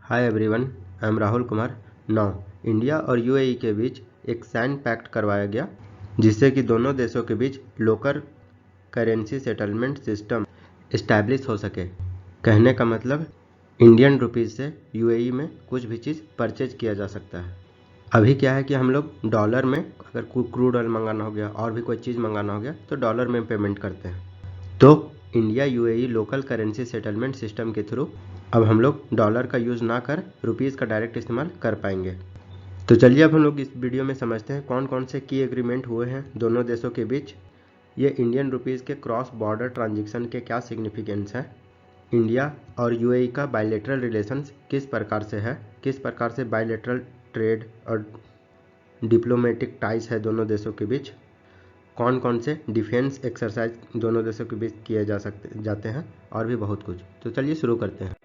Hi everyone, I am Rahul Kumar. Now India और UAE के बीच एक सैंड पैक्ट करवाया गया जिससे कि दोनों देशों के बीच local currency settlement system establish हो सके। कहने का मतलब इंडियन रुपीज़ से यूएई में कुछ भी चीज़ परचेज किया जा सकता है। अभी क्या है कि हम लोग डॉलर में अगर क्रूड ऑयल मंगाना हो गया और भी कोई चीज़ मंगाना हो गया तो डॉलर में पेमेंट करते हैं। तो India UAE local currency settlement system के थ्रू अब हम लोग डॉलर का यूज़ ना कर रुपीज़ का डायरेक्ट इस्तेमाल कर पाएंगे। तो चलिए अब हम लोग इस वीडियो में समझते हैं कौन कौन से की एग्रीमेंट हुए हैं दोनों देशों के बीच। ये इंडियन रुपीज़ के क्रॉस बॉर्डर ट्रांजैक्शन के क्या सिग्निफिकेंस है, इंडिया और यूएई का बायलैटरल रिलेशंस किस प्रकार से है, किस प्रकार से बायलैटरल ट्रेड और डिप्लोमेटिक टाइज है दोनों देशों के बीच, कौन कौन से डिफेंस एक्सरसाइज दोनों देशों के बीच किए जाते हैं और भी बहुत कुछ। तो चलिए शुरू करते हैं।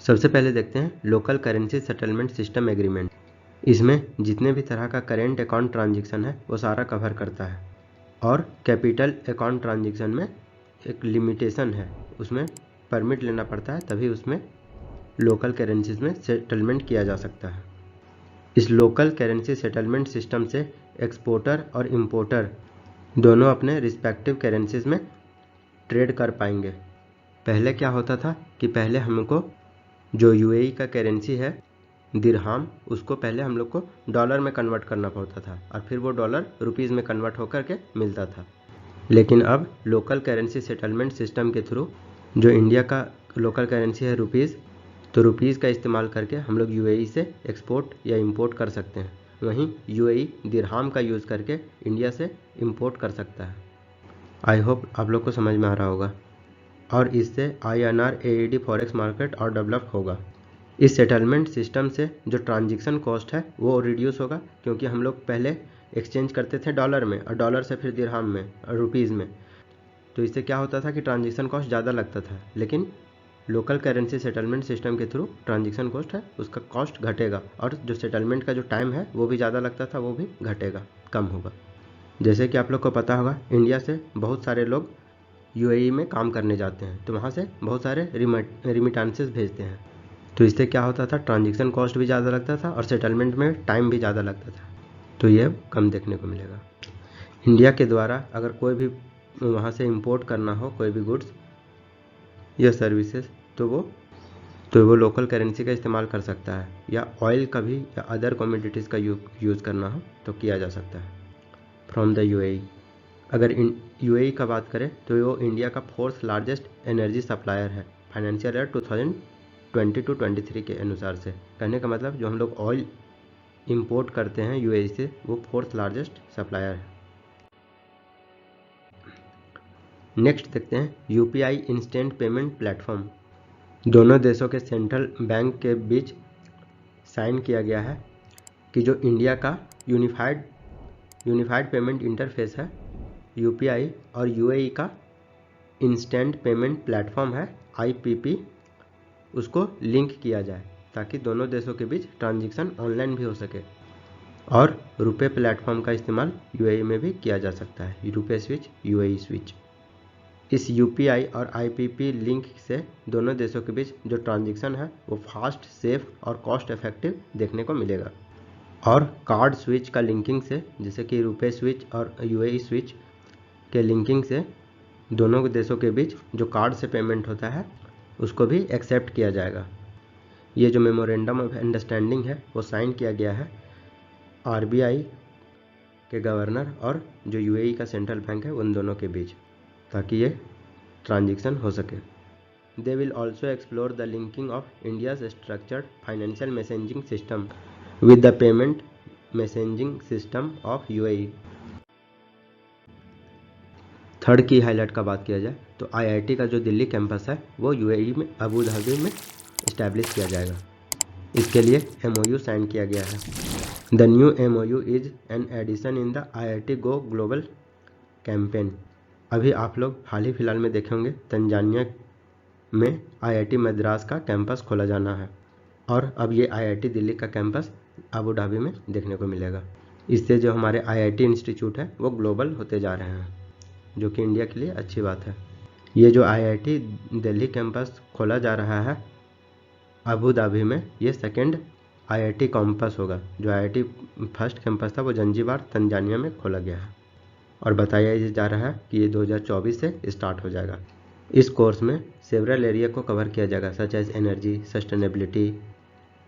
सबसे पहले देखते हैं local currency settlement system agreement. इसमें जितने भी तरह का करेंट अकाउंट ट्रांजैक्शन है वो सारा कवर करता है और कैपिटल अकाउंट ट्रांजैक्शन में एक लिमिटेशन है, उसमें परमिट लेना पड़ता है तभी उसमें लोकल करेंसीज में सेटलमेंट किया जा सकता है। इस लोकल करेंसी सेटलमेंट सिस्टम से एक्सपोर्टर और इंपोर्टर दोनों अपने रिस्पेक्टिव करेंसीज में ट्रेड कर पाएंगे। पहले क्या होता था कि पहले हमको जो यूएई का करेंसी है दिरहाम, उसको पहले हम लोग को डॉलर में कन्वर्ट करना पड़ता था और फिर वो डॉलर रुपीज़ में कन्वर्ट होकर के मिलता था। लेकिन अब लोकल करेंसी सेटलमेंट सिस्टम के थ्रू जो इंडिया का लोकल करेंसी है रुपीज़, तो रुपीज़ का इस्तेमाल करके हम लोग यूएई से एक्सपोर्ट या इंपोर्ट कर सकते हैं। वहीं यूएई दिरहाम का यूज़ करके इंडिया से इंपोर्ट कर सकता है। आई होप आप लोग को समझ में आ रहा होगा। और इससे आईएनआर एईडी फॉरेक्स मार्केट और डेवलप होगा। इस सेटलमेंट सिस्टम से जो ट्रांजैक्शन कॉस्ट है वो रिड्यूस होगा, क्योंकि हम लोग पहले एक्सचेंज करते थे डॉलर में और डॉलर से फिर दिरहाम में और रुपीज़ में। तो इससे क्या होता था कि ट्रांजैक्शन कॉस्ट ज़्यादा लगता था, लेकिन लोकल करेंसी सेटलमेंट सिस्टम के थ्रू ट्रांजैक्शन कॉस्ट है उसका कॉस्ट घटेगा और जो सेटलमेंट का जो टाइम है वो भी ज़्यादा लगता था वो भी घटेगा, कम होगा। जैसे कि आप लोग को पता होगा इंडिया से बहुत सारे लोग यूएई में काम करने जाते हैं तो वहाँ से बहुत सारे रिमिटांसेस भेजते हैं। तो इससे क्या होता था, ट्रांजैक्शन कॉस्ट भी ज़्यादा लगता था और सेटलमेंट में टाइम भी ज़्यादा लगता था। तो ये कम देखने को मिलेगा। इंडिया के द्वारा अगर कोई भी वहाँ से इंपोर्ट करना हो कोई भी गुड्स या सर्विसेज तो वो लोकल करेंसी का इस्तेमाल कर सकता है, या ऑयल का भी या अदर कमोडिटीज़ का यूज़ करना हो तो किया जा सकता है फ्रॉम द यूएई। अगर यूएई का बात करें तो वो इंडिया का फोर्थ लार्जेस्ट एनर्जी सप्लायर है फाइनेंशियल ईयर 2020-23 के अनुसार से। कहने का मतलब जो हम लोग ऑयल इंपोर्ट करते हैं यूएई से वो फोर्थ लार्जेस्ट सप्लायर है। नेक्स्ट देखते हैं यूपीआई इंस्टेंट पेमेंट प्लेटफॉर्म। दोनों देशों के सेंट्रल बैंक के बीच साइन किया गया है कि जो इंडिया का यूनिफाइड पेमेंट इंटरफेस है यूपीआई और यूएई का इंस्टेंट पेमेंट प्लेटफॉर्म है आईपीपी, उसको लिंक किया जाए ताकि दोनों देशों के बीच ट्रांजैक्शन ऑनलाइन भी हो सके। और रुपए प्लेटफॉर्म का इस्तेमाल यूएई में भी किया जा सकता है, रुपए स्विच, यूएई स्विच। इस यूपीआई और आईपीपी लिंक से दोनों देशों के बीच जो ट्रांजैक्शन है वो फास्ट, सेफ और कॉस्ट इफेक्टिव देखने को मिलेगा। और कार्ड स्विच का लिंकिंग से, जैसे कि रुपए स्विच और यूएई स्विच के लिंकिंग से दोनों देशों के बीच जो कार्ड से पेमेंट होता है उसको भी एक्सेप्ट किया जाएगा। ये जो मेमोरेंडम ऑफ अंडरस्टैंडिंग है वो साइन किया गया है आरबीआई के गवर्नर और जो यूएई का सेंट्रल बैंक है उन दोनों के बीच, ताकि ये ट्रांजैक्शन हो सके। They will also explore the linking of India's structured financial messaging system with the payment messaging system of UAE. Third की हाईलाइट का बात किया जाए तो आईआईटी का जो दिल्ली कैंपस है वो यूएई में अबू धाबी में इस्टेब्लिश किया जाएगा। इसके लिए एमओयू साइन किया गया है। The new MOU is an addition in the IIT go global campaign. अभी आप लोग हाल ही फिलहाल में देखे होंगे तंजानिया में आईआईटी मद्रास का कैंपस खोला जाना है और अब ये आईआईटी दिल्ली का कैंपस अबू धाबी में देखने को मिलेगा। इससे जो हमारे आईआईटी इंस्टीट्यूट है वो ग्लोबल होते जा रहे हैं, जो कि इंडिया के लिए अच्छी बात है। ये जो आईआईटी दिल्ली कैंपस खोला जा रहा है अबू धाबी में ये सेकेंड IIT कैंपस होगा। जो IIT फर्स्ट कैंपस था वो जंजीबार तंजानिया में खोला गया है और बताया जा रहा है कि ये 2024 से स्टार्ट हो जाएगा। इस कोर्स में सेवरल एरिया को कवर किया जाएगा such as energy, sustainability,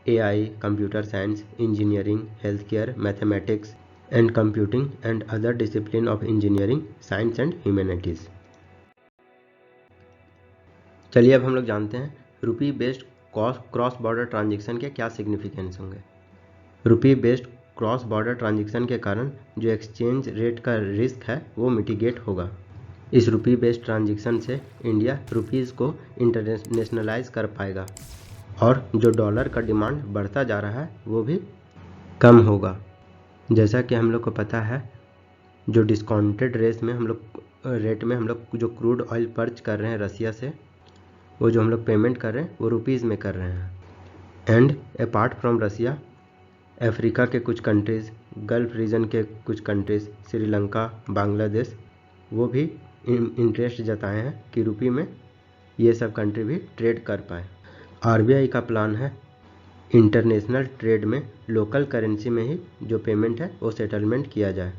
AI, computer science, engineering, health care, mathematics and computing and other discipline of engineering, science and humanities. चलिए अब हम लोग जानते हैं rupee based cross border transaction के क्या सिग्निफिकेंस होंगे। Rupee based cross border transaction के कारण जो एक्सचेंज रेट का रिस्क है वो मिटिगेट होगा। इस रुपी बेस्ड ट्रांजेक्शन से इंडिया रुपीज़ को इंटरनेशनलाइज कर पाएगा और जो डॉलर का डिमांड बढ़ता जा रहा है वो भी कम होगा। जैसा कि हम लोग को पता है जो डिस्काउंटेड रेट में हम लोग जो क्रूड ऑयल पर्च कर रहे हैं रसिया से, वो जो हम लोग पेमेंट कर रहे हैं वो रुपीज़ में कर रहे हैं। And apart from Russia, Africa के कुछ कंट्रीज़, गल्फ रीजन के कुछ कंट्रीज़, श्रीलंका, बांग्लादेश, वो भी इंटरेस्ट जताए हैं कि रुपी में ये सब कंट्री भी ट्रेड कर पाए। RBI का प्लान है इंटरनेशनल ट्रेड में लोकल करेंसी में ही जो पेमेंट है वो सेटलमेंट किया जाए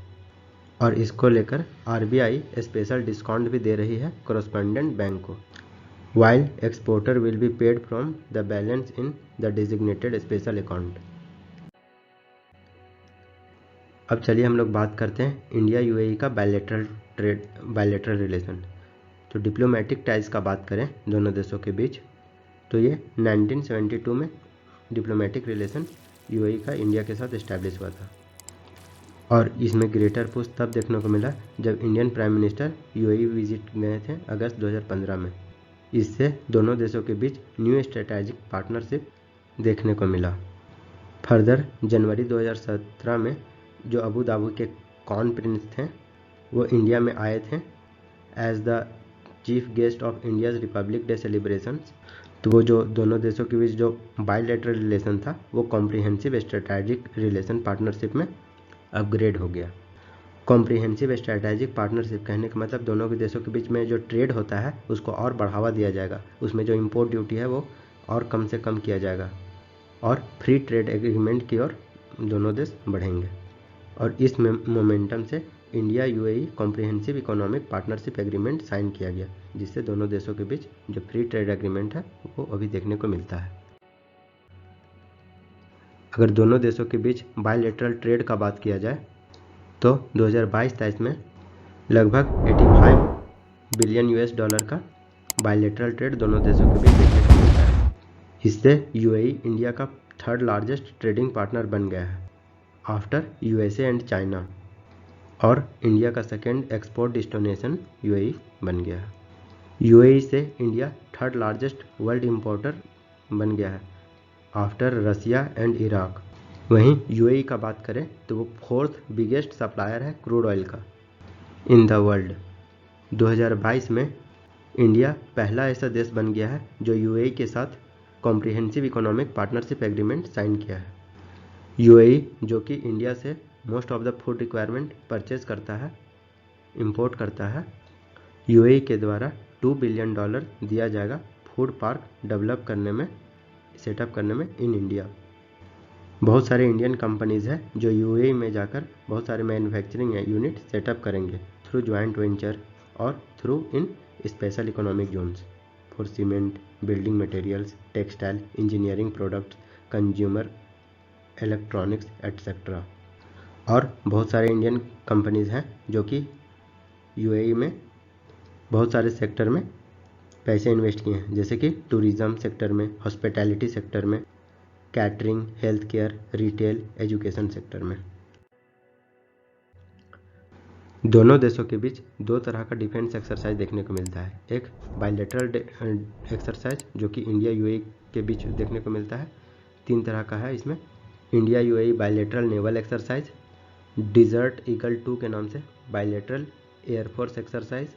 और इसको लेकर RBI स्पेशल डिस्काउंट भी दे रही है कॉरस्पॉन्डेंट बैंक को, while exporter will be paid from the balance in the designated special account। अब चलिए हम लोग बात करते हैं इंडिया UAE का बायलैटरल रिलेशन। तो डिप्लोमेटिक टाइज का बात करें दोनों देशों के बीच, तो ये 1972 में डिप्लोमेटिक रिलेशन UAE का इंडिया के साथ इस्टेब्लिश हुआ था और इसमें ग्रेटर पुश तब देखने को मिला जब Indian prime minister UAE visit गए थे अगस्त 2015 में। इससे दोनों देशों के बीच न्यू स्ट्रेटेजिक पार्टनरशिप देखने को मिला। फर्दर जनवरी 2017 में जो अबू धाबी के कॉर्न प्रिंस थे वो इंडिया में आए थे as the chief guest of India's republic day celebrations. तो वो जो दोनों देशों के बीच जो बायलैटरल रिलेशन था वो कॉम्प्रिहेंसिव स्ट्रेटेजिक रिलेशन पार्टनरशिप में अपग्रेड हो गया। कॉम्प्रिहेंसिव स्ट्रेटेजिक पार्टनरशिप कहने का मतलब दोनों के देशों के बीच में जो ट्रेड होता है उसको और बढ़ावा दिया जाएगा, उसमें जो इंपोर्ट ड्यूटी है वो और कम से कम किया जाएगा और फ्री ट्रेड एग्रीमेंट की ओर दोनों देश बढ़ेंगे। और इस मोमेंटम से India UAE comprehensive economic partnership agreement sign किया गया, जिससे दोनों देशों के बीच जो फ्री ट्रेड एग्रीमेंट है वो अभी देखने को मिलता है। अगर दोनों देशों के बीच बायलैटरल ट्रेड का बात किया जाए तो 2022-23 में लगभग 85 बिलियन US डॉलर का बायलैटरल ट्रेड दोनों देशों के बीच देखने को मिलता है। इससे UAE इंडिया का थर्ड लार्जेस्ट ट्रेडिंग पार्टनर बन गया है आफ्टर USA एंड चाइना और इंडिया का सेकेंड एक्सपोर्ट डेस्टिनेशन UAE बन गया है। UAE से India third largest world importer बन गया है आफ्टर रसिया एंड इराक। वहीं UAE का बात करें तो वो फोर्थ बिगेस्ट सप्लायर है क्रूड ऑयल का इन द वर्ल्ड। 2022 में इंडिया पहला ऐसा देश बन गया है जो UAE के साथ comprehensive economic partnership agreement sign किया है। UAE जो कि इंडिया से most of the food requirement purchase करता है, इंपोर्ट करता है, UAE के द्वारा $2 बिलियन दिया जाएगा फूड पार्क डेवलप करने में, सेटअप करने में इन इंडिया। बहुत सारे इंडियन कंपनीज़ हैं जो UAE में जाकर बहुत सारे मैन्युफैक्चरिंग यूनिट सेटअप करेंगे थ्रू ज्वाइंट वेंचर और through in special economic zones for cement, building materials, textile, engineering products, consumer electronics etcetera. और बहुत सारे इंडियन कंपनीज़ हैं जो कि UAE में बहुत सारे सेक्टर में पैसे इन्वेस्ट किए हैं, जैसे कि टूरिज़्म सेक्टर में, हॉस्पिटैलिटी सेक्टर में, catering, health care, retail, education sector में। दोनों देशों के बीच दो तरह का डिफेंस एक्सरसाइज देखने को मिलता है। एक बायलैटरल एक्सरसाइज जो कि इंडिया UAE के बीच देखने को मिलता है। 3 तरह का है इसमें। India UAE bilateral naval exercise, desert eagle 2 के नाम से बायलैटरल एयरफोर्स एक्सरसाइज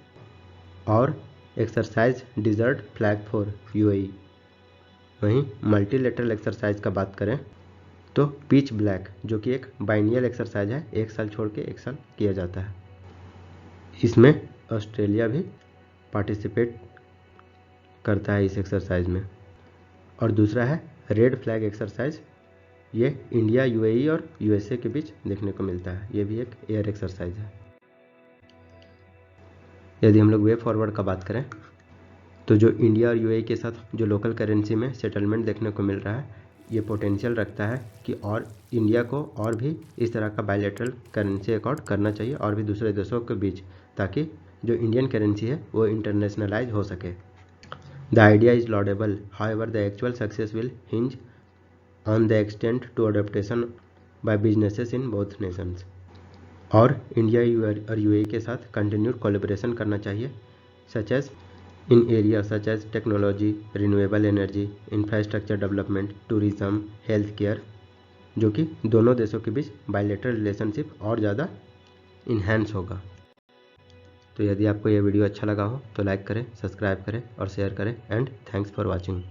और exercise desert flag for UAE। वहीं मल्टीलेटरल एक्सरसाइज का बात करें तो पिच ब्लैक जो कि एक बाइनियल एक्सरसाइज है, 1 साल छोड़ के 1 साल किया जाता है। इसमें ऑस्ट्रेलिया भी पार्टिसिपेट करता है इस एक्सरसाइज में। और दूसरा है रेड फ्लैग एक्सरसाइज, ये इंडिया, यूएई और यूएसए के बीच देखने को मिलता है। ये भी एक एयर एक्सरसाइज है। यदि हम लोग वे फॉरवर्ड का बात करें तो जो इंडिया और यूएई के साथ जो लोकल करेंसी में सेटलमेंट देखने को मिल रहा है, ये पोटेंशियल रखता है कि और इंडिया को और भी इस तरह का बायलैटरल करेंसी अकॉर्ड करना चाहिए और भी दूसरे देशों के बीच, ताकि जो इंडियन करेंसी है वो इंटरनेशनलाइज हो सके। The idea is laudable, however the actual success will hinge on the extent to adoption by businesses in both nations. और इंडिया और यूएई के साथ कंटिन्यूड कोलैबोरेशन करना चाहिए, such as in areas such as technology, renewable energy, infrastructure development, tourism, healthcare, जो कि दोनों देशों के बीच बायलैटरल रिलेशनशिप और ज़्यादा इन्हेंस होगा। तो यदि आपको यह वीडियो अच्छा लगा हो तो लाइक करें, सब्सक्राइब करें और शेयर करें। And thanks for watching.